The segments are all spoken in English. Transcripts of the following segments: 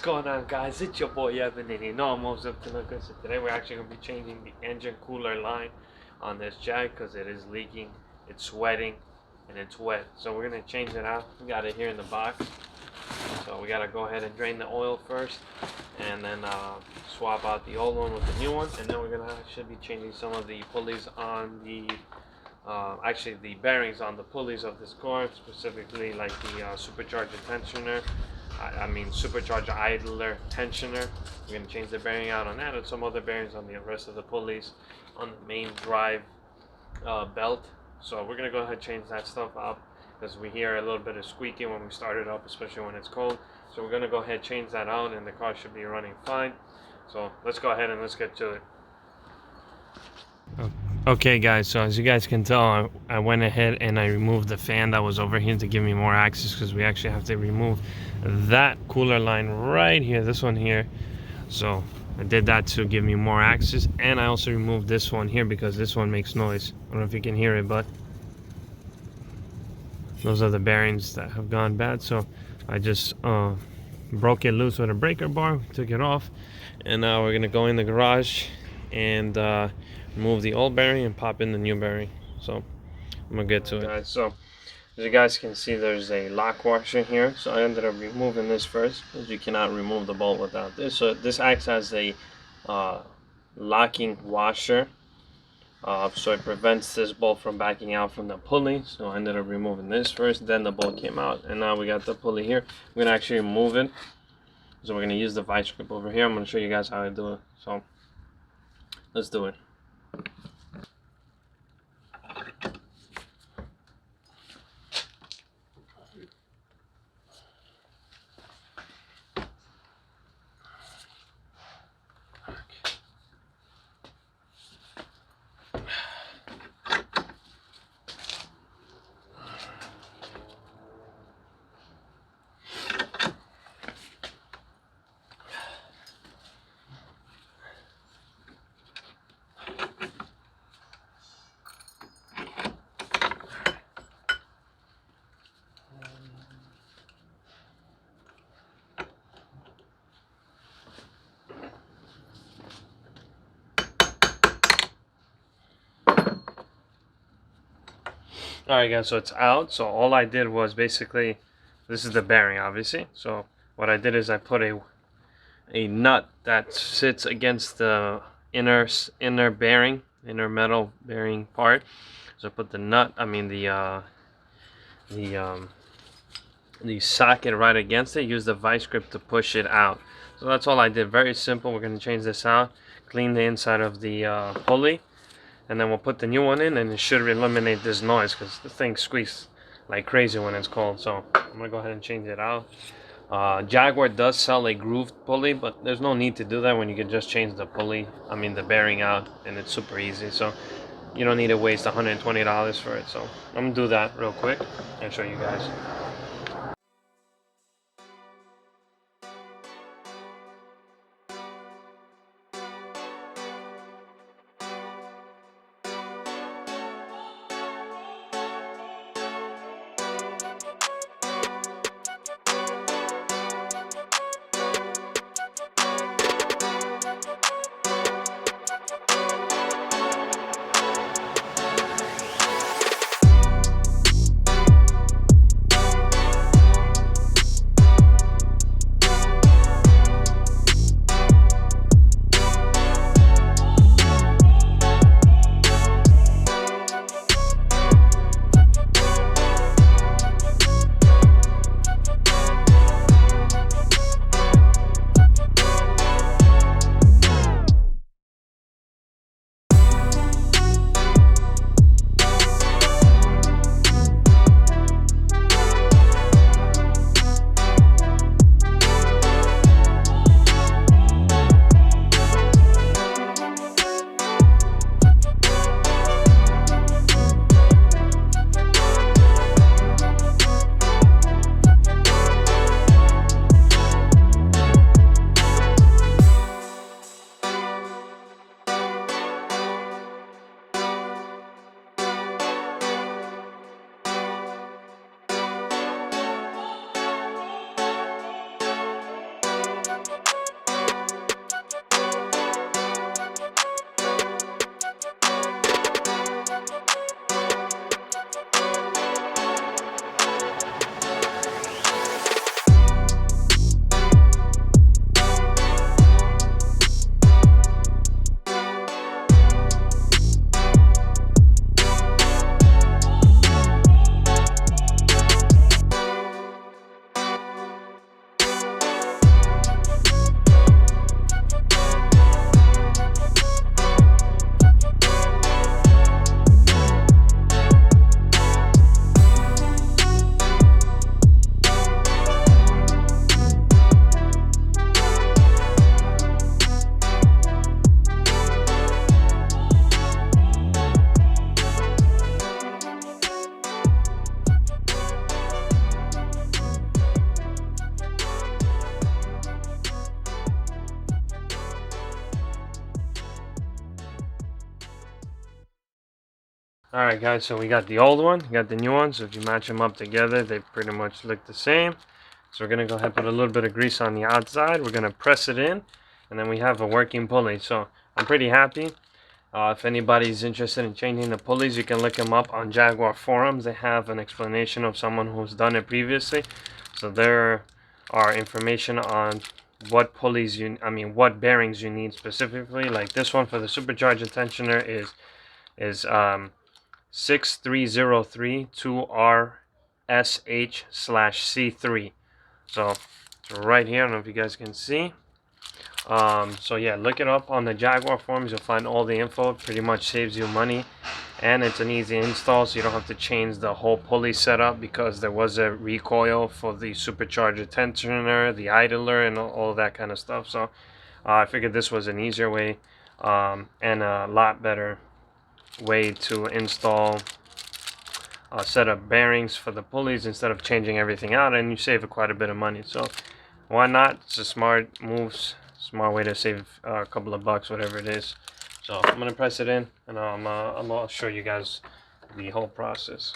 going on, guys? It's your boy Evan, and you know I'm almost up to no good. So today we're actually going to be changing the engine cooler line on this Jag because it is leaking, it's sweating, and it's wet. So we're going to change it out. We got it here in the box. So we got to go ahead and drain the oil first, and then swap out the old one with the new one. And then we're going to should be changing some of the pulleys on the actually the bearings on the pulleys of this car, specifically like the Supercharger Tensioner. I mean Supercharger Idler Tensioner. We're going to change the bearing out on that and some other bearings on the rest of the pulleys on the main drive belt. So we're going to go ahead and change that stuff up because we hear a little bit of squeaking when we start it up, especially when it's cold. So we're going to go ahead and change that out, and the car should be running fine. So let's go ahead and let's get to it. Okay guys, so as you guys can tell, I went ahead and I removed the fan that was over here to give me more access, because we actually have to remove that cooler line right here, this one here. So I did that to give me more access, and I also removed this one here because this one makes noise. I don't know if you can hear it, but those are the bearings that have gone bad. So I just broke it loose with a breaker bar, took it off, and now we're gonna go in the garage and remove the old bearing and pop in the new bearing. So I'm gonna get to it, guys. So as you guys can see, there's a lock washer here, so I ended up removing this first because you cannot remove the bolt without this. So this acts as a locking washer, so it prevents this bolt from backing out from the pulley. So I ended up removing this first, then the bolt came out, and now we got the pulley here. We're gonna actually remove it, so we're gonna use the vice grip over here. I'm gonna show you guys how I do it, so let's do it. Alright guys, so it's out. So all I did was basically, this is the bearing obviously. So what I did is I put a nut that sits against the inner metal bearing part. So I put the nut, the socket right against it. Use the vice grip to push it out. So that's all I did. Very simple. We're going to change this out, clean the inside of the pulley, and then we'll put the new one in, and it should eliminate this noise because the thing squeaks like crazy when it's cold. So I'm gonna go ahead and change it out. Jaguar does sell a grooved pulley, but there's no need to do that when you can just change the the bearing out, and it's super easy. So you don't need to waste $120 for it. So I'm gonna do that real quick and show you guys. Alright guys, so we got the old one, we got the new one, so if you match them up together, they pretty much look the same. So we're going to go ahead and put a little bit of grease on the outside, we're going to press it in, and then we have a working pulley. So I'm pretty happy. If anybody's interested in changing the pulleys, you can look them up on Jaguar forums. They have an explanation of someone who's done it previously. So there are information on what pulleys what bearings you need specifically. Like this one for the Supercharger Tensioner is 6303 2RSH/C3. So it's right here. I don't know if you guys can see. So yeah, look it up on the Jaguar forums. You'll find all the info. It pretty much saves you money, and it's an easy install, so you don't have to change the whole pulley setup, because there was a recoil for the Supercharger Tensioner, the idler, and all that kind of stuff. So I figured this was an easier way and a lot better way to install a set of bearings for the pulleys instead of changing everything out, and you save quite a bit of money. So why not? It's a smart moves, smart way to save a couple of bucks, whatever it is. So I'm gonna press it in, and I'll show you guys the whole process.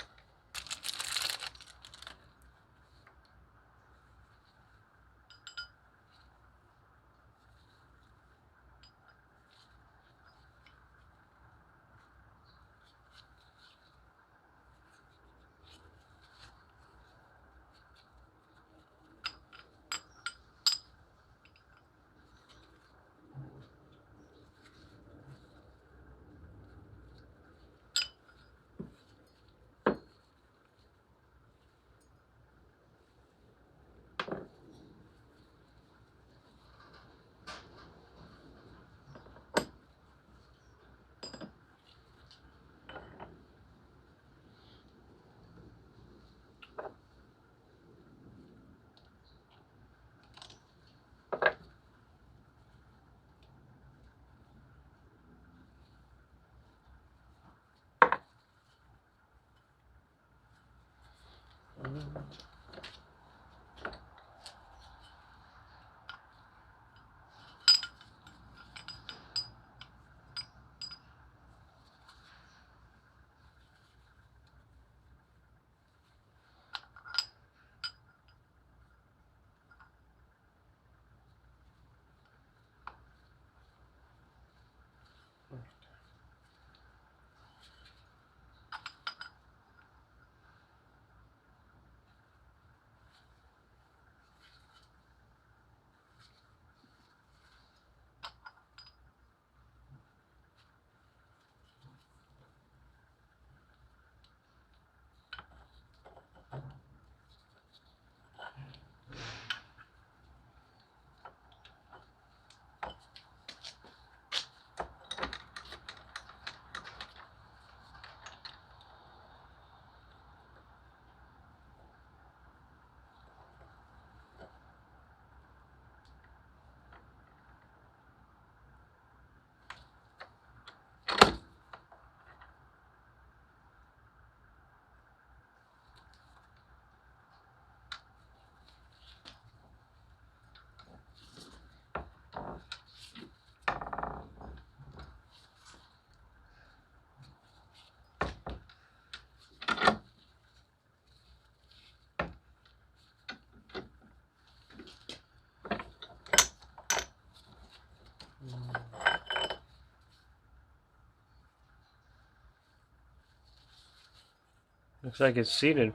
Looks like it's seated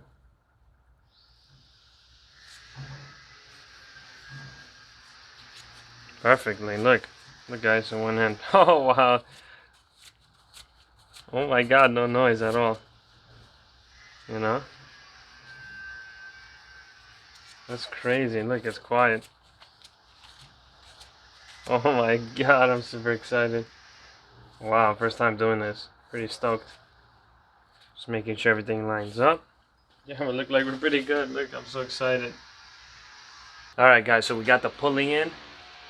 perfectly. Look guys, in one hand. Oh wow. Oh my god, no noise at all. You know? That's crazy. Look, it's quiet. Oh my god, I'm super excited. Wow, first time doing this. Pretty stoked. Just making sure everything lines up. Yeah, we look like we're pretty good. Look, I'm so excited. Alright guys, so we got the pulley in.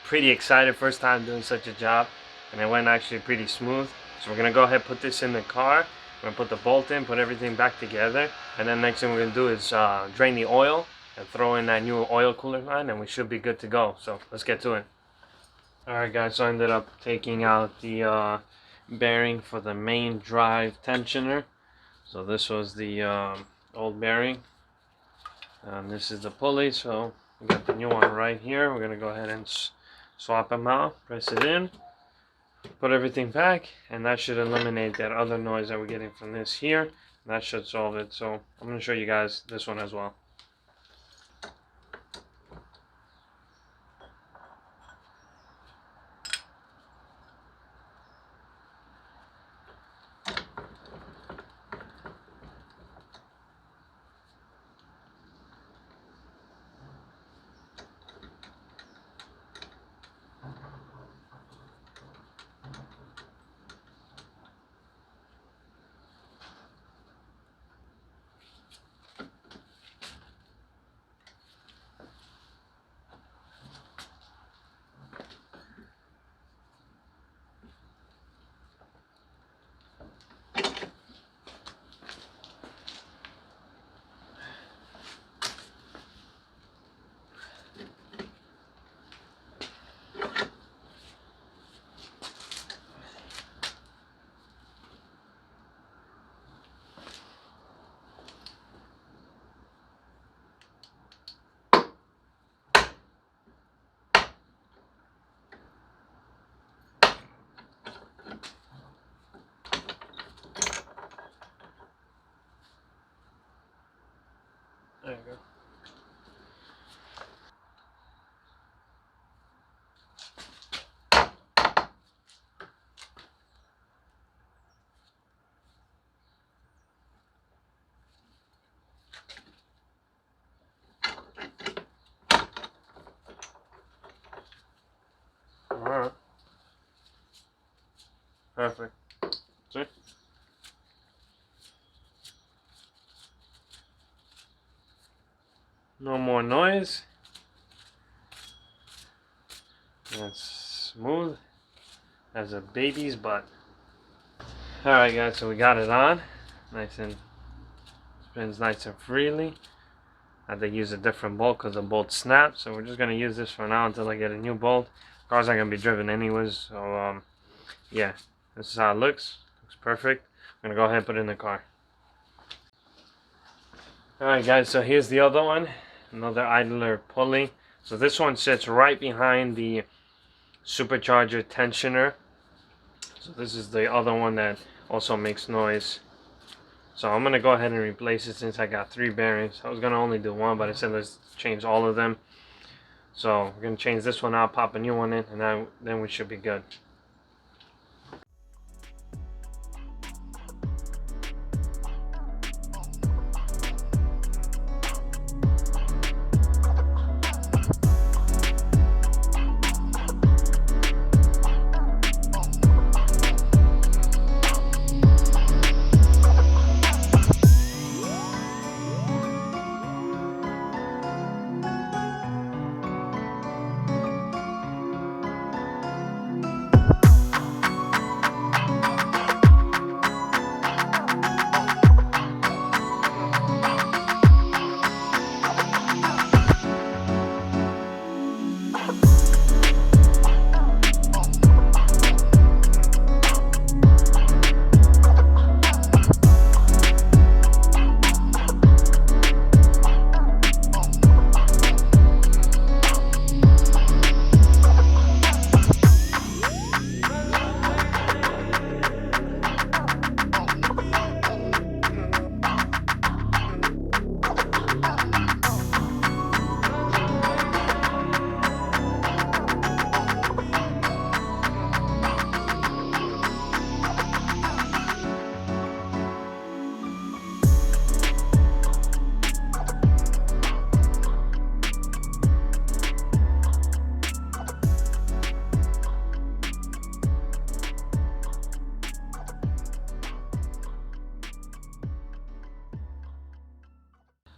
Pretty excited, first time doing such a job. And it went actually pretty smooth. So we're going to go ahead and put this in the car. We're going to put the bolt in, put everything back together. And then next thing we're going to do is drain the oil and throw in that new oil cooler line, and we should be good to go. So let's get to it. Alright guys, so I ended up taking out the bearing for the main drive tensioner. So this was the old bearing, and this is the pulley. So we got the new one right here. We're gonna go ahead and swap them out, press it in, put everything back, and that should eliminate that other noise that we're getting from this here. That should solve it. So I'm gonna show you guys this one as well. There you go. Alright. Perfect. See? No more noise. It's smooth as a baby's butt. Alright guys, so we got it on. Nice and spins nice and freely. I had to use a different bolt because the bolt snapped. So we're just going to use this for now until I get a new bolt. Car's not going to be driven anyways. So yeah, this is how it looks. Looks perfect. I'm going to go ahead and put it in the car. Alright guys, so here's the other one. Another idler pulley. So this one sits right behind the Supercharger Tensioner. So this is the other one that also makes noise. So I'm going to go ahead and replace it since I got 3 bearings. I was going to only do 1, but I said let's change all of them. So we're going to change this one out, pop a new one in, and then we should be good.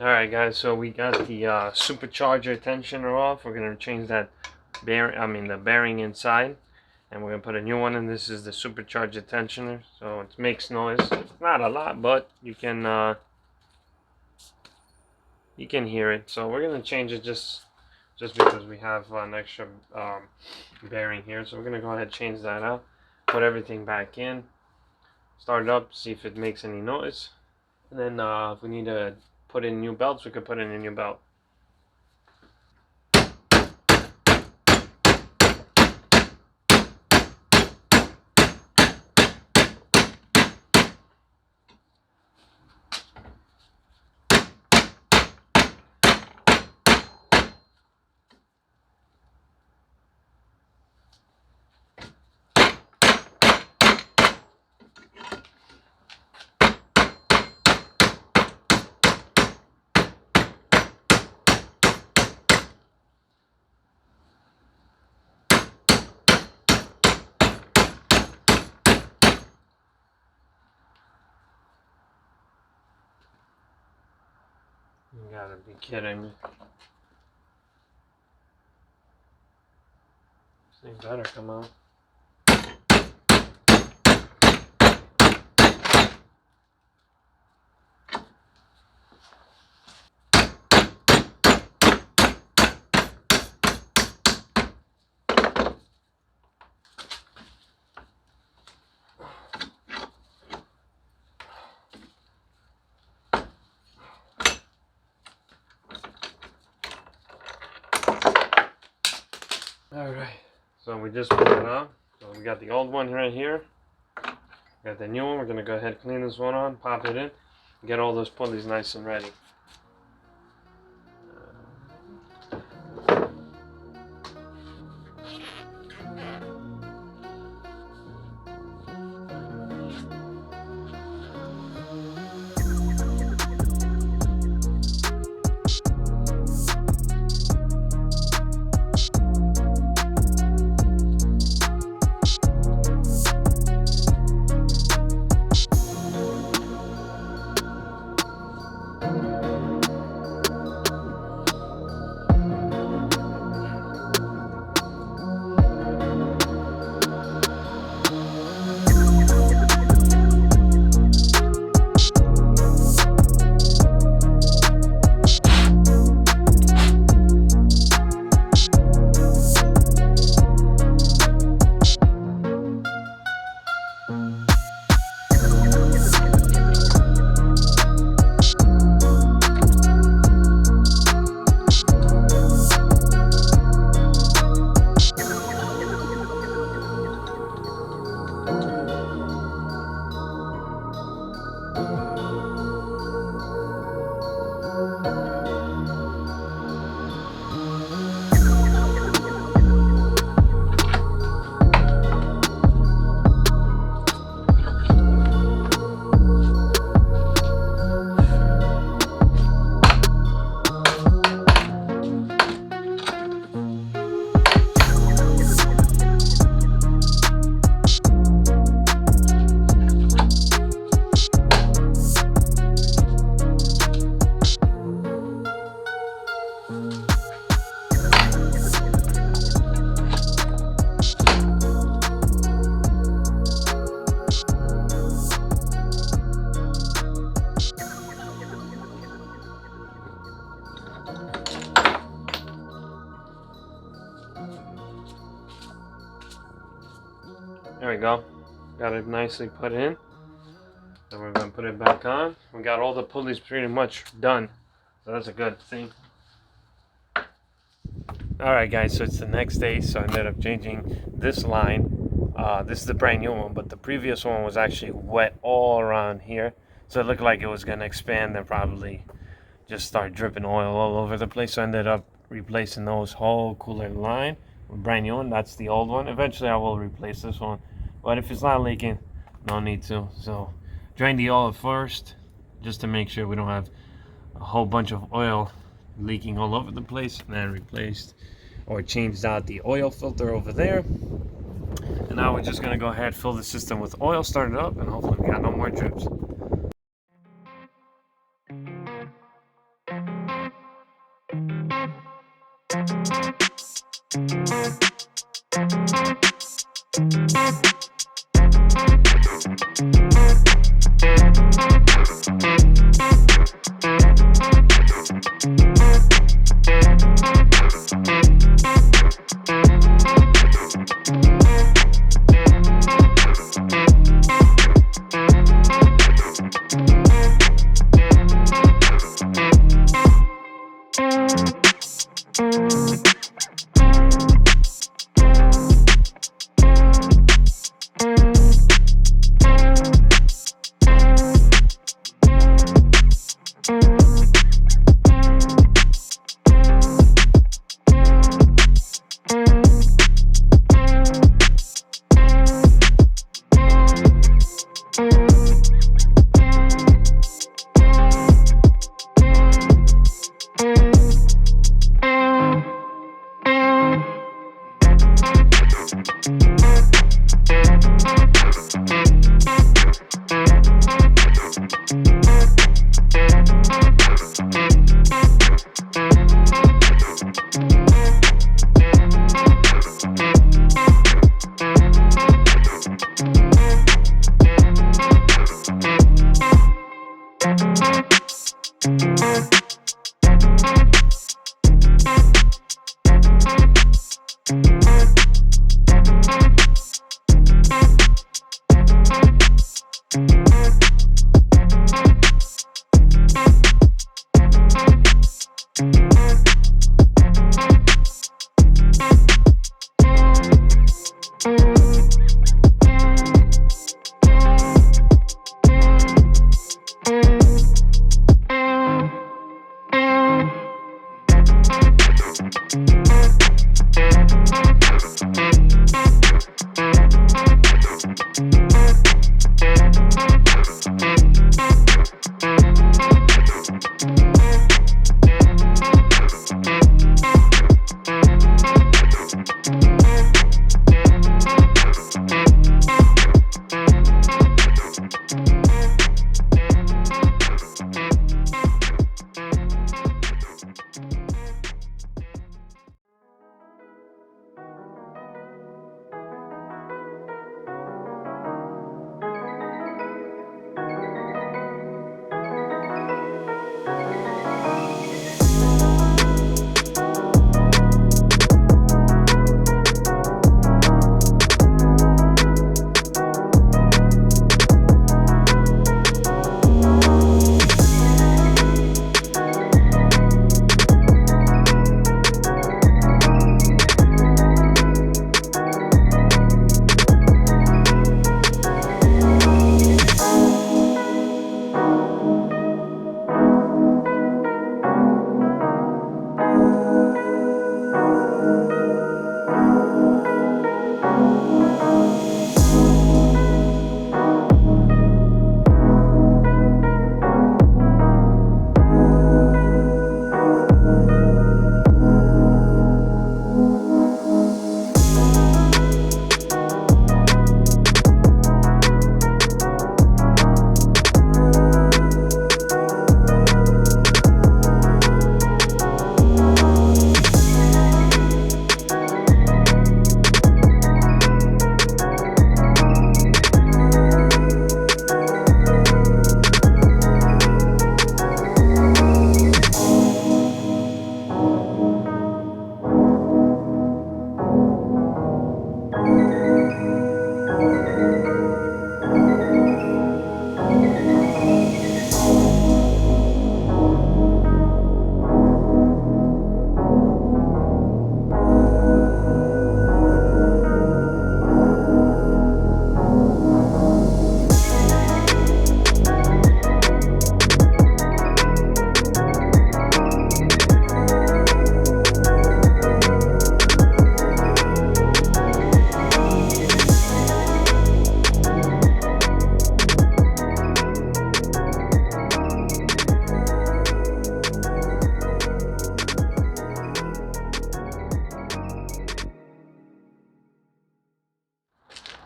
Alright guys, so we got the Supercharger Tensioner off. We're going to change that the bearing inside. And we're going to put a new one in. This is the Supercharger Tensioner. So it makes noise. Not a lot, but you can hear it. So we're going to change it just because we have an extra bearing here. So we're going to go ahead and change that out. Put everything back in. Start it up, see if it makes any noise. And then if we need to put in new belts, we could put in a new belt. You gotta be kidding me. This thing better come out. Alright, so we just put it on. So we got the old one right here. Got the new one. We're going to go ahead and clean this one on, pop it in, get all those pulleys nice and ready. There we go. Got it nicely put in. Then we're going to put it back on. We got all the pulleys pretty much done. So that's a good thing. Alright guys, so it's the next day. So I ended up changing this line. This is the brand new one, but the previous one was actually wet all around here. So it looked like it was going to expand and probably just start dripping oil all over the place. So I ended up replacing those whole cooler line with brand new one. That's the old one. Eventually I will replace this one. But if it's not leaking, no need to. So drain the oil first, just to make sure we don't have a whole bunch of oil leaking all over the place. And then replaced or changed out the oil filter over there. And now we're just gonna go ahead, fill the system with oil, start it up, and hopefully we got no more drips.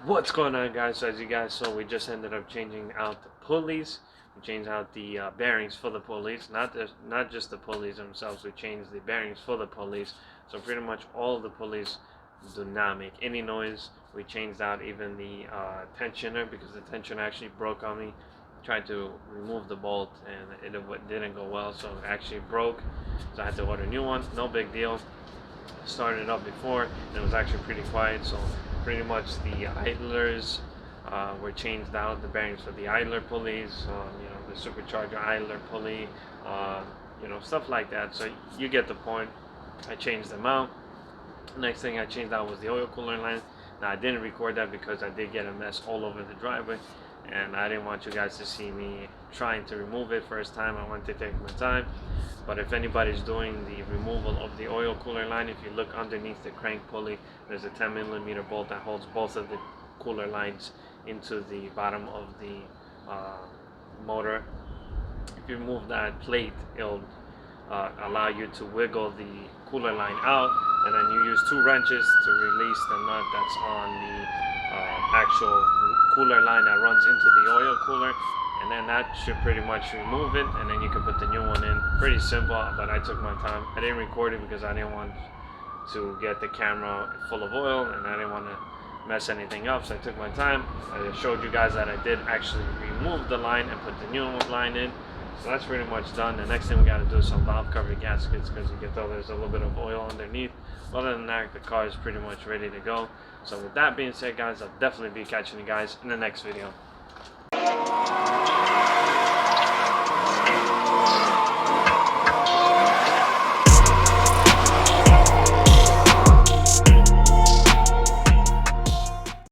What's going on, guys? So as you guys saw, we just ended up changing out the pulleys. We changed out the bearings for the pulleys, not just the pulleys themselves. We changed the bearings for the pulleys. So pretty much all the pulleys do not make any noise. We changed out even the tensioner, because the tensioner actually broke on me. Tried to remove the bolt and it didn't go well, so it actually broke. So I had to order a new one. No big deal. Started it up before and it was actually pretty quiet, so pretty much the idlers were changed out, the bearings for the idler pulleys, you know, the supercharger idler pulley, you know, stuff like that. So you get the point. I changed them out. Next thing I changed out was the oil cooler line. Now I didn't record that because I did get a mess all over the driveway and I didn't want you guys to see me trying to remove it first time. I wanted to take my time. But if anybody's doing the removal of the oil cooler line, if you look underneath the crank pulley, there's a 10mm bolt that holds both of the cooler lines into the bottom of the motor. If you remove that plate, it'll allow you to wiggle the cooler line out, and then you use 2 wrenches to release the nut that's on the actual cooler line that runs into the oil cooler, and then that should pretty much remove it, and then you can put the new one in. Pretty simple, but I took my time. I didn't record it because I didn't want to get the camera full of oil and I didn't want to mess anything up, so I took my time. I showed you guys that I did actually remove the line and put the new line in. So that's pretty much done. The next thing we got to do is some valve cover gaskets, because you can tell there's a little bit of oil underneath. Other than that, the car is pretty much ready to go. So with that being said, guys, I'll definitely be catching you guys in the next video.